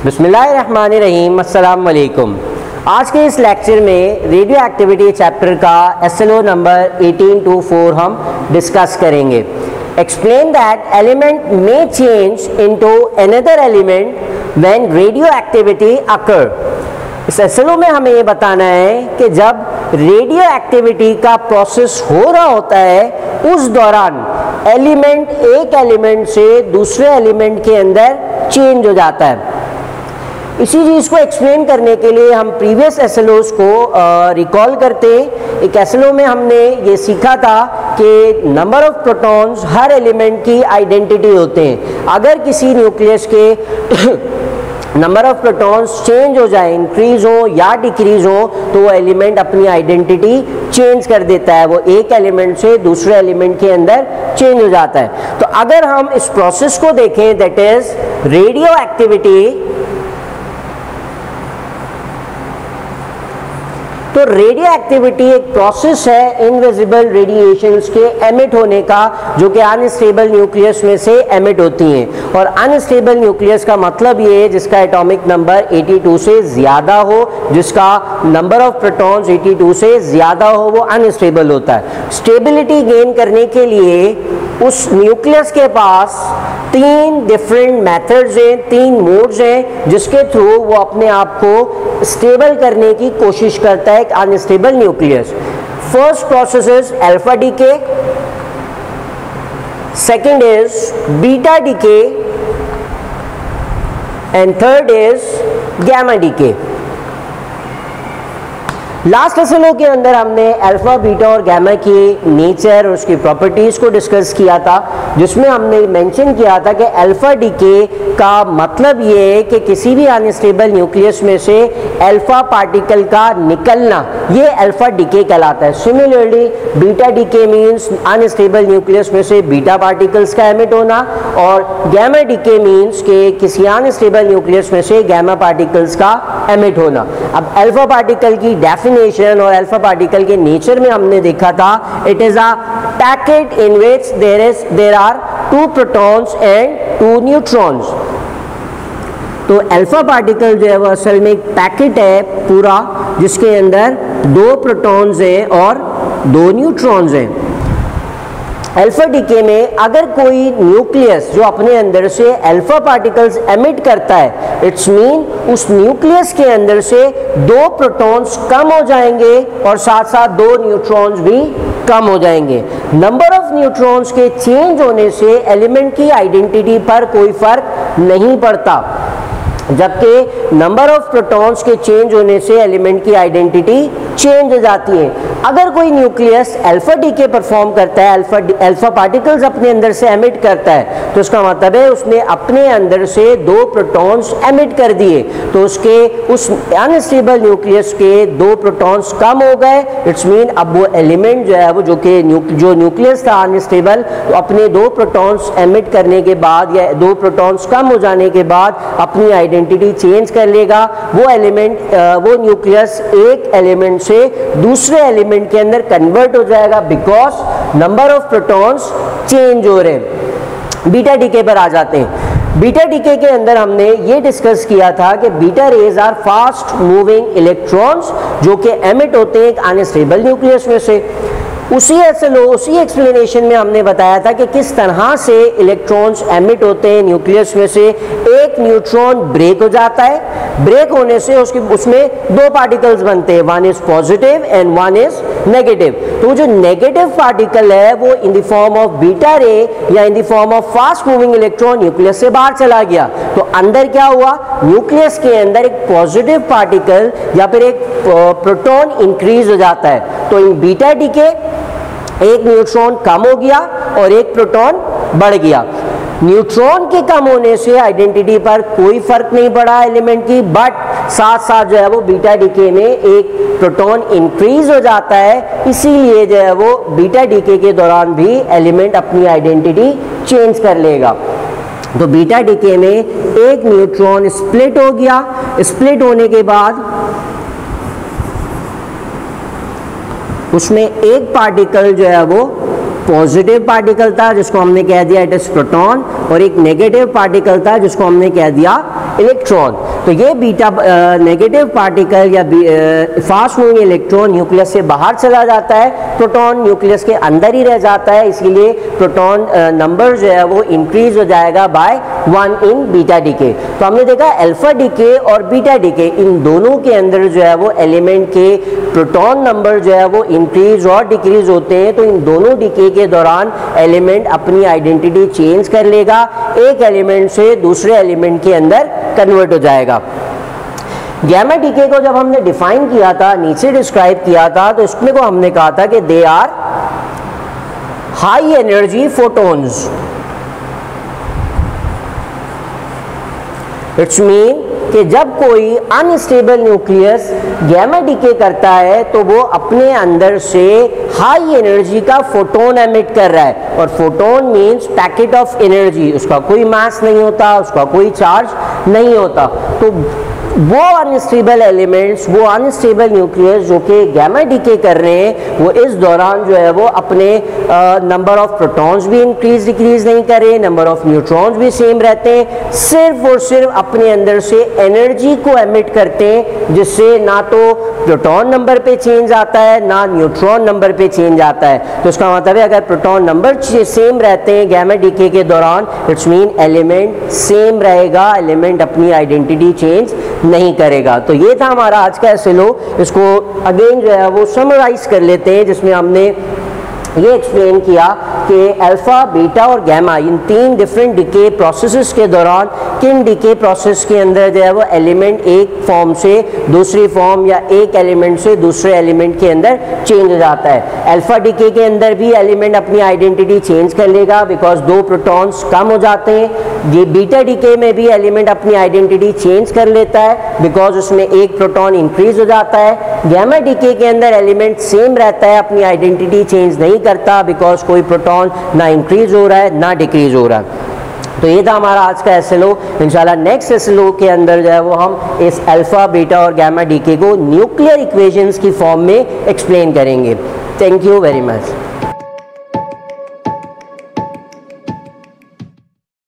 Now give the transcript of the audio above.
बिस्मिल्लाहिर्रहमानिर्रहीम, अस्सलाम वालेकुम। आज के इस लेक्चर में रेडियो एक्टिविटी चैप्टर का SLO नंबर 18 to 4 हम डिस्कस करेंगे। Explain that element may change into another element when radioactivity occur. इस SLO में हमें ये बताना है कि जब रेडियो एक्टिविटी का प्रोसेस हो रहा होता है उस दौरान एलिमेंट एक एलिमेंट से दूसरे एलिमेंट के अंदर चेंज हो जाता है। इसी चीज़ को एक्सप्लेन करने के लिए हम प्रीवियस SLOs को रिकॉल करते हैं। एक SLO में हमने ये सीखा था कि number of protons her element की आइडेंटिटी होते हैं। अगर किसी न्यूक्लियस के नंबर ऑफ प्रोटॉन्स चेंज हो जाए, इंक्रीज हो या डिक्रीज हो, तो वो एलिमेंट अपनी आइडेंटिटी चेंज कर देता है, वो एक एलिमेंट से दूसरे एलिमेंट के अंदर चेंज हो जाता है। तो अगर हम इस प्रोसेस को देखें, दैट इज रेडियो एक्टिविटी, तो रेडियो एक्टिविटी एक प्रोसेस है इनविजिबल रेडिएशंस के एमिट होने का, जो कि अनस्टेबल न्यूक्लियस में से एमिट होती हैं। और अनस्टेबल न्यूक्लियस का मतलब ये है जिसका एटॉमिक नंबर 82 से ज़्यादा हो, जिसका नंबर ऑफ प्रोटॉन्स 82 से ज़्यादा हो, वो अनस्टेबल होता है। स्टेबिलिटी गेन करने के लिए उस न्यूक्लियस के पास 3 डिफरेंट मेथड्स हैं, 3 मोड्स हैं, जिसके थ्रू वो अपने आप को स्टेबल करने की कोशिश करता है एक unstable nucleus. First process is alpha decay, second is beta decay and third is gamma decay. Last SLO के अंदर हमने अल्फा, बीटा और गामा की नेचर और उसकी प्रॉपर्टीज़ को डिस्कस किया था, जिसमें हमने मेंशन किया था कि अल्फा डीके का मतलब ये है कि किसी भी अनस्टेबल न्यूक्लियस में से अल्फा पार्टिकल का निकलना, ये अल्फा डीके कहलाता है। Similarly beta decay means unstable nucleus में से बीटा पार्टिकल्स का एमिट होना, और गामा डीके मीन्स कि किसी अनस्टेबल न्यूक्लियस में से गामा पार्टिकल्स का एमिट होना। अब अल्फा पार्टिकल की डेफिनेशन और अल्फा पार्टिकल के नेचर में हमने देखा था, it is a packet in which there are 2 protons and 2 neutrons. तो अल्फा पार्टिकल जो है वो असल में एक पैकेट है पूरा, जिसके अंदर 2 प्रोटॉन्स हैं और 2 न्यूट्रॉन्स हैं। अल्फा डीके में अगर कोई न्यूक्लियस जो अपने अंदर से अल्फा पार्टिकल्स एमिट करता है, इट्स मीन उस न्यूक्लियस के अंदर से 2 प्रोटॉन्स कम हो जाएंगे और साथ साथ 2 न्यूट्रॉन्स भी कम हो जाएंगे। नंबर ऑफ न्यूट्रॉन्स के चेंज होने से एलिमेंट की आइडेंटिटी पर कोई फर्क नहीं पड़ता, जबकि नंबर ऑफ प्रोटॉन्स के चेंज होने से एलिमेंट की आइडेंटिटी चेंज हो जाती है। अगर कोई न्यूक्लियस अल्फा डीके परफॉर्म करता है, अल्फा पार्टिकल्स अपने अंदर से एमिट करता है, तो उसका मतलब है उसने अपने अंदर से 2 प्रोटॉन्स एमिट कर दिए, तो उसके उस अनस्टेबल न्यूक्लियस के 2 प्रोटॉन्स कम हो गए। इट्स मीन अब वो एलिमेंट जो है वो जो न्यूक्लियस था अनस्टेबल, तो अपने 2 प्रोटॉन्स एमिट करने के बाद या 2 प्रोटॉन्स कम हो जाने के बाद अपनी आइडेंटिटी चेंज कर लेगा। वो एलिमेंट, वो न्यूक्लियस एक एलिमेंट से दूसरे एलिमेंट के अंदर कन्वर्ट हो जाएगा, because number of protons change हो रहे हैं। बीटा डीके पर आ जाते हैं। बीटा डीके के अंदर हमने ये डिस्कस किया था कि beta rays are fast moving electrons जो कि एमिट होते हैं एक अनस्टेबल न्यूक्लियस में से। उसी एक्सप्लेनेशन में हमने बताया था कि किस तरह से इलेक्ट्रॉन्स एमिट होते हैं न्यूक्लियस में से। एक न्यूट्रॉन ब्रेक हो जाता है, ब्रेक होने से उसमें 2 पार्टिकल्स बनते हैं, one is positive and one is negative. तो जो नेगेटिव पार्टिकल है वो in the form of beta रे या in the form of fast moving electron nucleus से बाहर चला गया। तो अंदर क्या हुआ, न्यूक्लियस के अंदर एक पॉजिटिव पार्टिकल या फिर एक प्रोटॉन इंक्रीज हो जाता है। तो इन बीटा डीके एक न्यूट्रॉन कम हो गया और एक प्रोटॉन बढ़ गया। न्यूट्रॉन के कम होने से आइडेंटिटी पर कोई फर्क नहीं पड़ा एलिमेंट की, बट साथ साथ जो है वो बीटा डीके में एक प्रोटॉन इंक्रीज हो जाता है, इसीलिए जो है वो बीटा डीके के दौरान भी एलिमेंट अपनी आइडेंटिटी चेंज कर लेगा। तो बीटा डीके में एक न्यूट्रॉन स्प्लिट हो गया, स्प्लिट होने के बाद उसमें एक पार्टिकल जो है वो पॉजिटिव पार्टिकल था जिसको हमने कह दिया इट इज प्रोटॉन, और एक नेगेटिव पार्टिकल था जिसको हमने कह दिया इलेक्ट्रॉन। तो ये बीटा नेगेटिव पार्टिकल या फास्ट मूविंग इलेक्ट्रॉन न्यूक्लियस से बाहर चला जाता है, प्रोटॉन न्यूक्लियस के अंदर ही रह जाता है, इसीलिए प्रोटॉन नंबर जो है वो इंक्रीज हो जाएगा बाय 1 इन बीटा डीके। तो हमने देखा अल्फा डीके और बीटा डीके इन दोनों के अंदर जो है वो एलिमेंट के प्रोटॉन नंबर जो है वो इंक्रीज और डिक्रीज होते हैं। तो इन दोनों डीके के दौरान एलिमेंट अपनी आइडेंटिटी चेंज कर लेगा, एक एलिमेंट से दूसरे एलिमेंट के अंदर कन्वर्ट हो जाएगा। गैमा डीके को जब हमने डिफाइन किया था, नीचे डिस्क्राइब किया था, तो इसमें को हमने कहा था कि they are high energy photons. It's mean कि जब कोई अनस्टेबल न्यूक्लियस गैमा डीके करता है तो वो अपने अंदर से हाई एनर्जी का फोटोन एमिट कर रहा है, और photon means packet of energy, उसका कोई मास नहीं होता, उसका कोई चार्ज नहीं होता। तो वो अनस्टेबल एलिमेंट्स, वो अनस्टेबल न्यूक्लियस जो कि गैमा डीके कर रहे हैं, वो इस दौरान जो है वो अपने नंबर ऑफ प्रोटॉन्स भी इंक्रीज डिक्रीज नहीं कर रहे, नंबर ऑफ न्यूट्रॉन्स भी सेम रहते हैं, सिर्फ और सिर्फ अपने अंदर से एनर्जी को एमिट करते हैं, जिससे ना तो प्रोटॉन नंबर पे चेंज आता है ना न्यूट्रॉन नंबर पे चेंज आता है। तो इसका मतलब है अगर प्रोटॉन नंबर सेम रहते हैं गैमा डीके के दौरान, इट्स मीन एलिमेंट सेम रहेगा, एलिमेंट अपनी आइडेंटिटी चेंज नहीं करेगा। तो ये था हमारा आज का एसएलओ। इसको अगेन जो है वो समराइज कर लेते हैं, जिसमें हमने ये एक्सप्लेन किया कि अल्फा, बीटा और गैमा इन 3 डिफरेंट डीके प्रोसेसेस के दौरान किन डीके प्रोसेस के अंदर जो है वो एलिमेंट एक फॉर्म से दूसरी फॉर्म या एक एलिमेंट से दूसरे एलिमेंट के अंदर चेंज हो जाता है। अल्फा डीके के अंदर भी एलिमेंट अपनी आइडेंटिटी चेंज कर लेगा बिकॉज 2 प्रोटॉन्स कम हो जाते हैं। ये बीटा डीके में भी एलिमेंट अपनी आइडेंटिटी चेंज कर लेता है बिकॉज उसमें एक प्रोटॉन इंक्रीज हो जाता है। गैमा डीके के अंदर एलिमेंट सेम रहता है, अपनी आइडेंटिटी चेंज नहीं करता बिकॉज कोई प्रोटॉन ना इंक्रीज हो रहा है ना डिक्रीज हो रहा है। तो ये था हमारा आज का एसएलओ। इंशाल्लाह नेक्स्ट एसएलओ के अंदर जो है वो हम इस अल्फा, बीटा और गैमा डीके को न्यूक्लियर इक्वेशंस की फॉर्म में एक्सप्लेन करेंगे। Thank you very much.